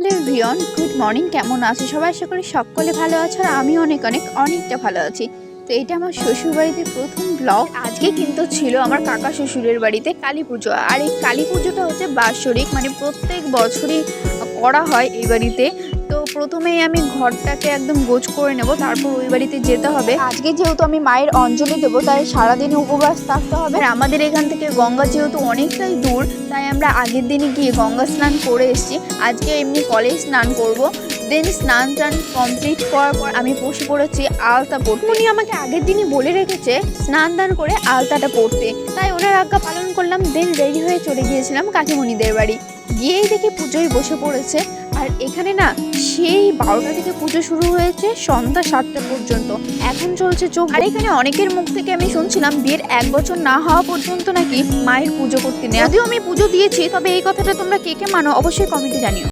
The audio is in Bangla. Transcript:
Hello everyone, good morning. কেমন আছো সবাই? আশা করি সকলে ভালো আছো আর আমি অনেকটা ভালো আছি। তো এটা আমার শ্বশুর বাড়িতে প্রথম ব্লগ। আজকে কিন্তু ছিল আমার কাকা শ্বশুরের বাড়িতে কালী পুজো, আর এই কালী পুজোটা হচ্ছে বাৎসরিক, মানে প্রত্যেক বছরই করা হয় এই বাড়িতে। তো প্রথমেই আমি ঘরটাকে একদম গোছ করে নেব, তারপর ওই বাড়িতে যেতে হবে। আজকে যেহেতু আমি মায়ের অঞ্জলি দেবো, তাই সারাদিন উপবাস থাকতে হবে। আর আমাদের এখান থেকে গঙ্গা যেহেতু অনেকটাই দূর, তাই আমরা আগের দিনে গিয়ে গঙ্গা স্নান করে এসেছি। আজকে এমনি কলেই স্নান করব। দেন স্নান টান কমপ্লিট করার পর আমি বসে পড়েছি আলতা পড়তে। উনি আমাকে আগের দিনই বলে রেখেছে স্নান দান করে আলতাটা পড়তে, তাই ওনার আজ্ঞা পালন করলাম। দেন রেডি হয়ে চলে গিয়েছিলাম কাকিমণিদের বাড়ি। গিয়েই দেখি পুজোয় বসে পড়েছে। আর এখানে না সেই 12টা থেকে পুজো শুরু হয়েছে সন্ধ্যা 7টা পর্যন্ত, এখন চলছে চোখ। আর এখানে অনেকের মুখ থেকে আমি শুনছিলাম বিয়ের 1 বছর না হওয়া পর্যন্ত নাকি মায়ের পুজো করতে নেই। যদিও আমি পুজো দিয়েছি, তবে এই কথাটা তোমরা কে কে মানো অবশ্যই কমেন্টে জানিও।